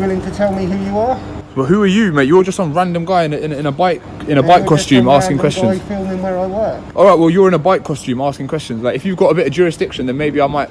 Willing to tell me who you are? Well, who are you, mate? You're just some random guy in a bike costume asking questions. Guy filming where I work. All right, well, you're in a bike costume asking questions. Like, if you've got a bit of jurisdiction, then maybe I might.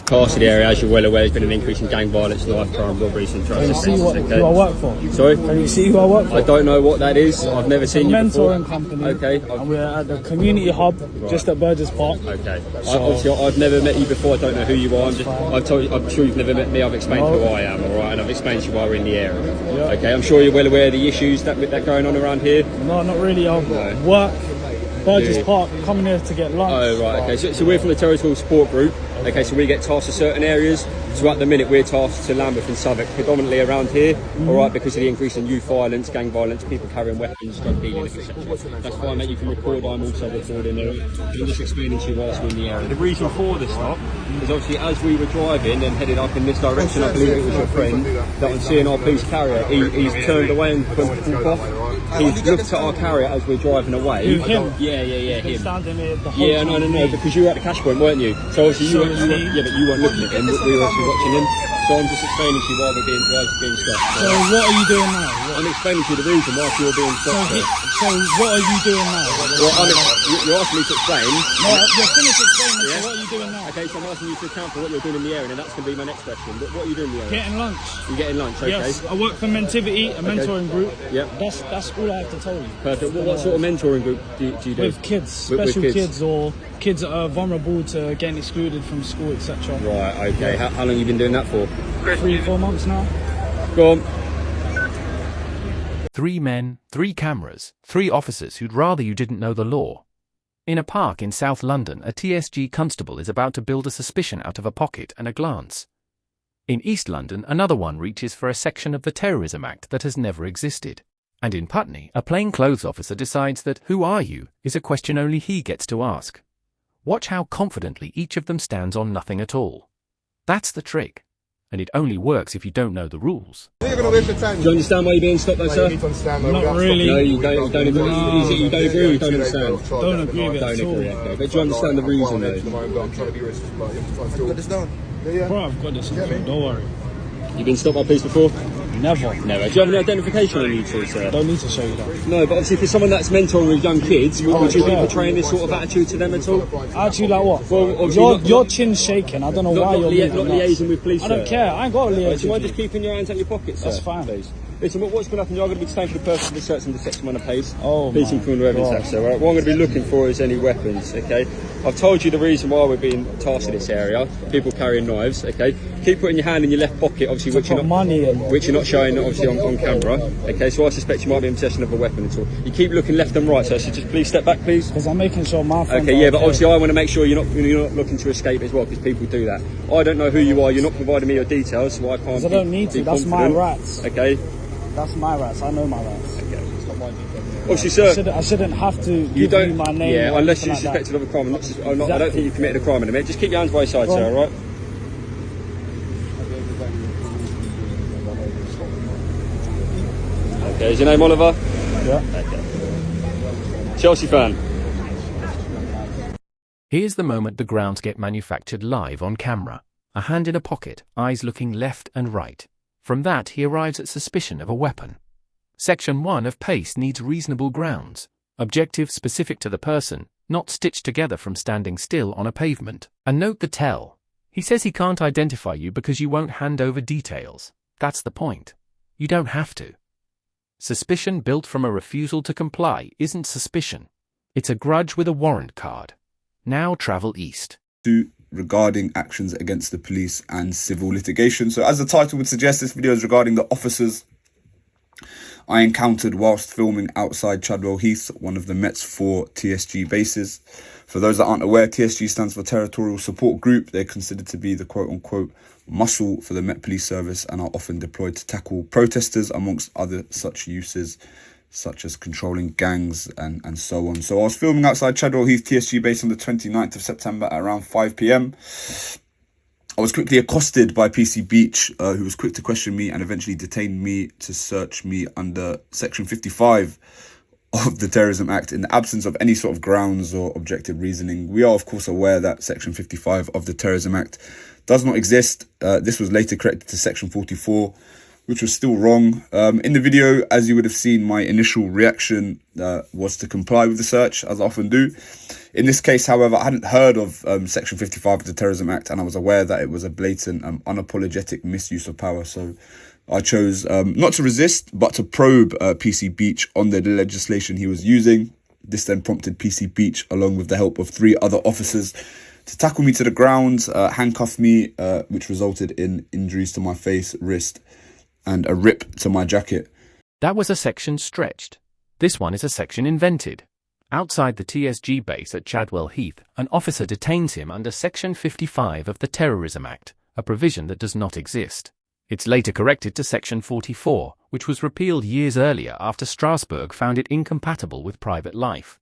Parts of the area, as you're well aware, there's been an increase in gang violence, knife crime, robberies and drugs. Can you see who I work for? Sorry? Can you see who I work for? I don't know what that is. I've never seen you before. Mentoring company. Okay. And we're at the community hub, just at Burgess Park. Okay. Obviously, I've never met you before. I don't know who you are. I'm sure you've never met me. I've explained who I am, all right? And I've explained to you why we're in the area. Yeah. Okay. I'm sure you're well aware of the issues that going on around here. No, not really. I work Burgess Park, coming here to get lunch. Oh, right. Okay. So we're from the Territorial Support Group. Okay, so we get tasked to certain areas. So at the minute we're tasked to Lambeth and Southwark, predominantly around here, all right, because of the increase in youth violence, gang violence, people carrying weapons, drug dealing, etc. That's fine, mate, you can record, I'm also recording. I'm just explaining to you whilst we're in the area. The reason for this stop is obviously as we were driving and headed up in this direction, I believe it was your friend, that on seeing our police carrier, he's turned away and put off. He's looked at our carrier as we're driving away. Him? Yeah, Him. Standing here the whole yeah, time. no, because you were at the cash point, weren't you? So obviously you weren't looking at him, but we were actually watching him. So I'm just explaining to you why we're being stopped. So what are you doing now? I'm explaining to you the reason why you're being stopped. So what are you doing now? Well, you're asking me to explain. No, you're finished explaining, so what are you doing now? Okay, so I'm asking you to account for what you're doing in the area, and that's going to be my next question. But what are you doing in the area? Getting lunch. You're getting lunch, okay. Yes, I work for Mentivity, a mentoring group. Yep. That's all I have to tell you. Perfect. What sort of mentoring group do you do? With kids, special kids, or kids that are vulnerable to getting excluded from school, etc. Right, okay. How long have you been doing that for? 3-4 months now. Go on. 3 men, 3 cameras, 3 officers who'd rather you didn't know the law. In a park in South London, a TSG constable is about to build a suspicion out of a pocket and a glance. In East London, another one reaches for a section of the Terrorism Act that has never existed. And in Putney, a plainclothes officer decides that "who are you?" is a question only he gets to ask. Watch how confidently each of them stands on nothing at all. That's the trick. And it only works if you don't know the rules. Do you understand why you're being stopped though, sir? Not really. No, you don't agree. You don't agree or you don't understand? Don't agree with it at all. Okay. But do you understand the reason though? Bro, I've got this, don't worry. You've been stopped by police before? Never. Never. Do you have any identification on you two, sir? I don't need to show you that. No, but obviously if you're someone that's mentoring with young kids, would you be portraying this sort of attitude to them at all? Attitude like what? Well, your chin's shaking. I don't know why you're not liaising with police, I don't care. I ain't got to liaise. Do you mind just keeping your hands out your pockets, sir? That's fine. Please. Listen, what's going to happen? You're going to be detained for the purpose of the search and detection on a pace. Oh, Police and criminal evidence act, sir. Right? What I'm going to be looking for is any weapons, okay? I've told you the reason why we're being tasked in this area. People carrying knives, okay? Keep putting your hand in your left pocket, obviously, which you're not showing, obviously, on camera, okay? So I suspect you might be in possession of a weapon at all. You keep looking left and right, so just please step back, please. Because I'm making sure my friend. Okay, yeah, but obviously I want to make sure you're not looking to escape as well, because people do that. I don't know who you are. You're not providing me your details, so I can't. Because I don't need to. That's my rights. Okay. That's my rights. I know my rights. Okay, it's not my details. Obviously, sir, I shouldn't have to give you my name. Yeah, unless you're suspected of a crime. I don't think you committed a crime in a minute. Just keep your hands by your side, sir. All right. Okay, is your name Oliver? Yeah. Okay. Chelsea fan. Here's the moment the grounds get manufactured live on camera. A hand in a pocket, eyes looking left and right. From that, he arrives at suspicion of a weapon. Section 1 of PACE needs reasonable grounds, objective specific to the person, not stitched together from standing still on a pavement. And note the tell. He says he can't identify you because you won't hand over details. That's the point. You don't have to. Suspicion built from a refusal to comply isn't suspicion. It's a grudge with a warrant card. Now travel east. Regarding actions against the police and civil litigation. So as the title would suggest, this video is regarding the officers I encountered whilst filming outside Chadwell Heath, one of the Met's 4 TSG bases. For those that aren't aware, TSG stands for Territorial Support Group. They're considered to be the quote-unquote muscle for the Met Police Service and are often deployed to tackle protesters, amongst other such uses, such as controlling gangs and so on. So I was filming outside Chadwell Heath TSG base on the 29th of September at around 5 p.m. I was quickly accosted by PC Beach, who was quick to question me and eventually detained me to search me under Section 55 of the Terrorism Act in the absence of any sort of grounds or objective reasoning. We are, of course, aware that Section 55 of the Terrorism Act does not exist. This was later corrected to Section 44, which was still wrong. In the video, as you would have seen, my initial reaction was to comply with the search, as I often do. In this case, however, I hadn't heard of Section 55 of the Terrorism Act, and I was aware that it was a blatant, unapologetic misuse of power. So I chose not to resist, but to probe PC Beach on the legislation he was using. This then prompted PC Beach, along with the help of 3 other officers, to tackle me to the ground, handcuff me, which resulted in injuries to my face, wrist, and a rip to my jacket. That was a section stretched. This one is a section invented. Outside the TSG base at Chadwell Heath, an officer detains him under Section 55 of the Terrorism Act, a provision that does not exist. It's later corrected to Section 44, which was repealed years earlier after Strasbourg found it incompatible with private life.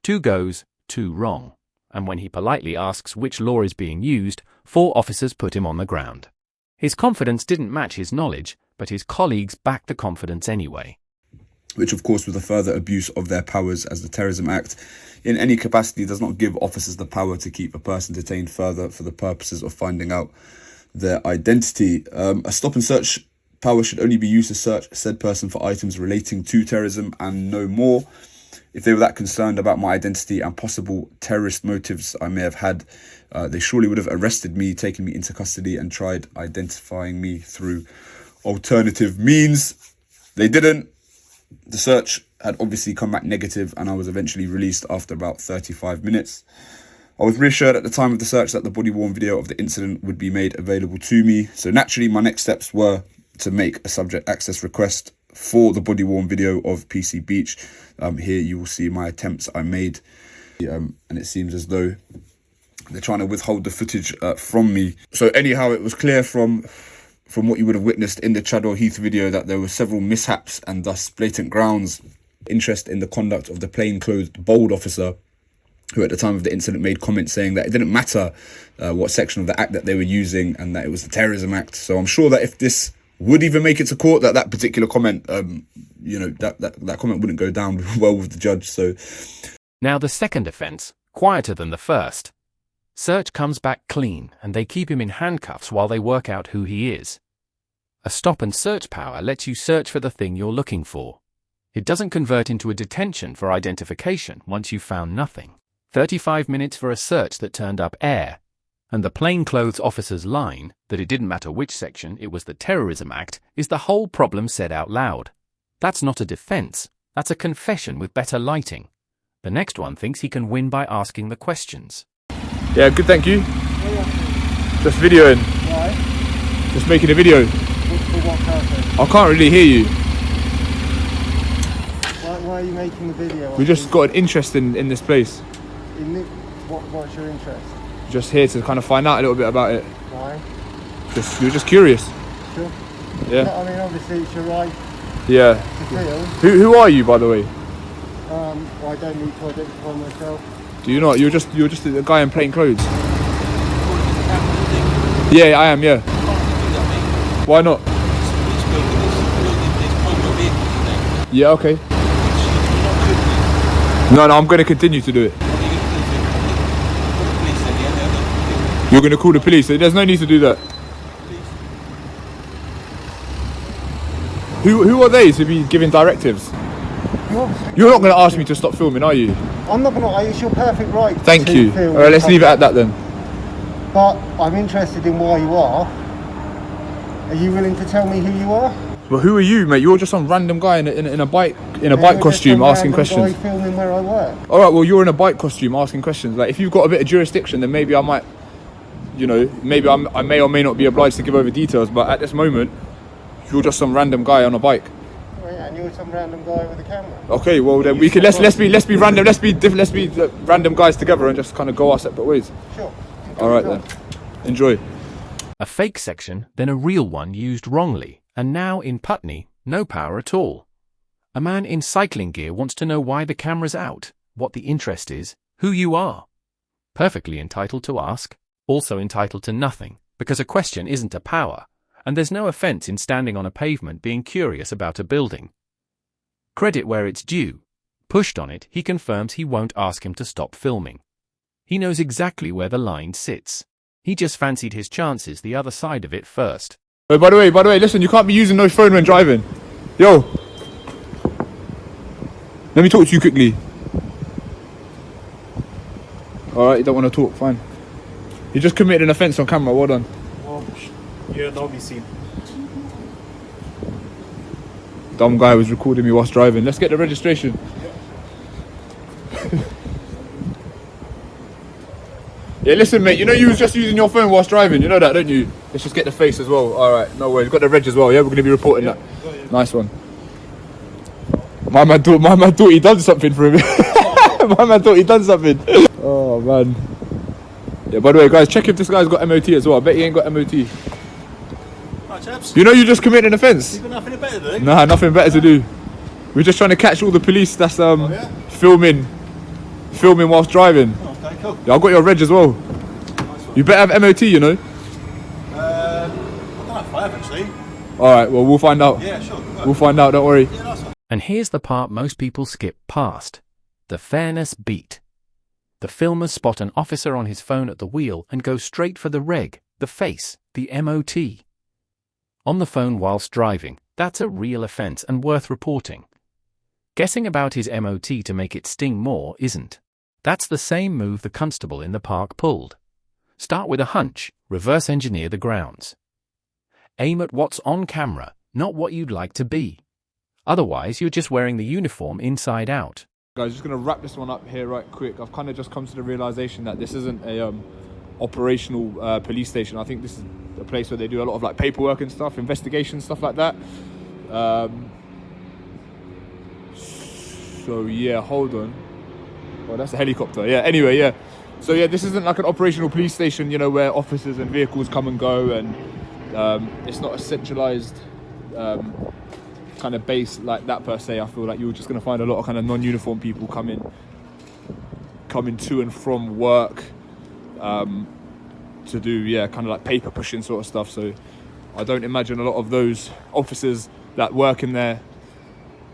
2 goes, 2 wrong. And when he politely asks which law is being used, 4 officers put him on the ground. His confidence didn't match his knowledge, but his colleagues backed the confidence anyway. Which, of course, was a further abuse of their powers, as the Terrorism Act, in any capacity, does not give officers the power to keep a person detained further for the purposes of finding out their identity. A stop and search power should only be used to search said person for items relating to terrorism and no more. If they were that concerned about my identity and possible terrorist motives I may have had, they surely would have arrested me, taken me into custody, and tried identifying me through alternative means. They didn't. The search had obviously come back negative, and I was eventually released after about 35 minutes. I was reassured at the time of the search that the body-worn video of the incident would be made available to me. So naturally, my next steps were to make a subject access request for the body-worn video of PC Beach. Here you will see my attempts I made. And it seems as though they're trying to withhold the footage from me. So anyhow, it was clear from what you would have witnessed in the Chadwell Heath video that there were several mishaps and thus blatant grounds. Interest in the conduct of the plainclothed bold officer, who at the time of the incident made comments saying that it didn't matter what section of the act that they were using and that it was the Terrorism Act. So I'm sure that if this would even make it to court, that particular comment, that comment wouldn't go down well with the judge. So now the second offence, quieter than the first. Search comes back clean, and they keep him in handcuffs while they work out who he is. A stop and search power lets you search for the thing you're looking for. It doesn't convert into a detention for identification once you've found nothing. 35 minutes for a search that turned up air. And the plainclothes officer's line, that it didn't matter which section, it was the Terrorism Act, is the whole problem said out loud. That's not a defence, that's a confession with better lighting. The next one thinks he can win by asking the questions. Yeah, good, thank you. Just videoing. Why? Just making a video. For what purpose? I can't really hear you. Why are you making the video? We just got an interest in this place. What's your interest? Just here to kind of find out a little bit about it. Why? You're just curious. Sure. Yeah. No, I mean, obviously it's your right Yeah. to feel. Who are you, by the way? I don't need to identify myself. Do you not? You're just a guy in plain clothes. Yeah, I am. Yeah. Why not? Yeah. Okay. No, I'm going to continue to do it. You're going to call the police. There's no need to do that. Who are they to be giving directives? You're not going to ask me to stop filming, are you? I'm not going to. It's your perfect right. Thank to you. film All right, let's leave it at that then. But I'm interested in why you are. Are you willing to tell me who you are? Well, who are you, mate? You're just some random guy in a bike costume asking questions. Guy filming where I work. All right, well, you're in a bike costume asking questions. Like, if you've got a bit of jurisdiction, then maybe I might, maybe I may or may not be obliged to give over details. But at this moment, you're just some random guy on a bike. And you're some random guy with a camera. Okay, well then we can let's be random. Let's be random guys together and just kind of go our separate ways. Sure. All right then. Enjoy. A fake section, then a real one used wrongly, and now in Putney, no power at all. A man in cycling gear wants to know why the camera's out, what the interest is, who you are. Perfectly entitled to ask, also entitled to nothing, because a question isn't a power, and there's no offence in standing on a pavement being curious about a building. Credit where it's due. Pushed on it, he confirms he won't ask him to stop filming. He knows exactly where the line sits. He just fancied his chances the other side of it first. Oh, by the way, listen, you can't be using no phone when driving. Yo. Let me talk to you quickly. Alright, you don't want to talk, fine. You just committed an offence on camera, well done. Well, yeah, that'll be seen. Dumb guy was recording me whilst driving. Let's get the registration. Yeah, listen, mate, you know you was just using your phone whilst driving. You know that, don't you? Let's just get the face as well. Alright, no worries. Got the reg as well, yeah? We're going to be reporting that. Nice one. My man thought he done something for him. My man thought he done something. Oh, man. Yeah, by the way, guys, check if this guy's got MOT as well. I bet he ain't got MOT. Right, chaps. You know you just committed an offence? You've got nothing better to do? Nah, nothing better to do. We're just trying to catch all the police that's filming whilst driving. Oh, okay, cool. Yeah, I've got your reg as well. Nice. You better have MOT, you know. I don't know if I have actually. Alright, well, we'll find out. Yeah, sure. We'll find out, don't worry. Yeah, nice one. And here's the part most people skip past. The fairness beat. The filmers spot an officer on his phone at the wheel and go straight for the reg, the face, the MOT. On the phone whilst driving, that's a real offence and worth reporting. Guessing about his MOT to make it sting more isn't. That's the same move the constable in the park pulled. Start with a hunch, reverse engineer the grounds. Aim at what's on camera, not what you'd like to be. Otherwise, you're just wearing the uniform inside out. Guys, just going to wrap this one up here right quick. I've kind of just come to the realisation that this isn't a operational police station. I think this is a place where they do a lot of like paperwork and stuff, investigation, stuff like that. So yeah, hold on. Oh, that's a helicopter. Yeah, anyway, yeah. So yeah, this isn't like an operational police station, you know, where officers and vehicles come and go, and it's not a centralised kind of base like that per se. I feel like you're just going to find a lot of kind of non-uniform people coming to and from work to do kind of like paper pushing sort of stuff. So I don't imagine a lot of those officers that work in there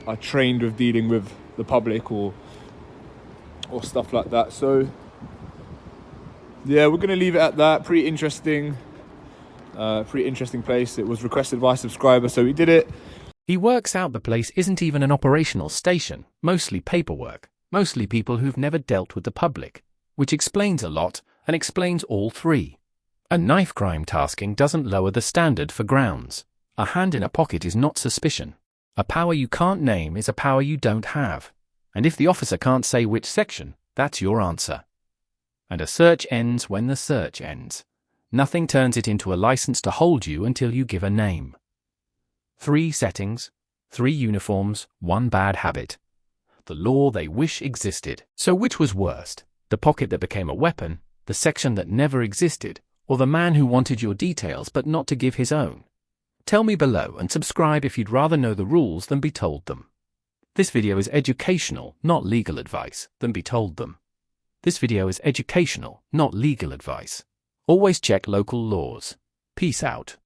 are trained with dealing with the public or stuff like that. So yeah, we're going to leave it at that. Pretty interesting place. It was requested by a subscriber, so we did it. He works out the place isn't even an operational station, mostly paperwork, mostly people who've never dealt with the public, which explains a lot and explains all three. A knife crime tasking doesn't lower the standard for grounds. A hand in a pocket is not suspicion. A power you can't name is a power you don't have. And if the officer can't say which section, that's your answer. And a search ends when the search ends. Nothing turns it into a license to hold you until you give a name. 3 settings, 3 uniforms, 1 bad habit. The law they wish existed. So which was worst? The pocket that became a weapon, the section that never existed, or the man who wanted your details but not to give his own? Tell me below and subscribe if you'd rather know the rules than be told them. This video is educational, not legal advice, than be told them. This video is educational, not legal advice. Always check local laws. Peace out.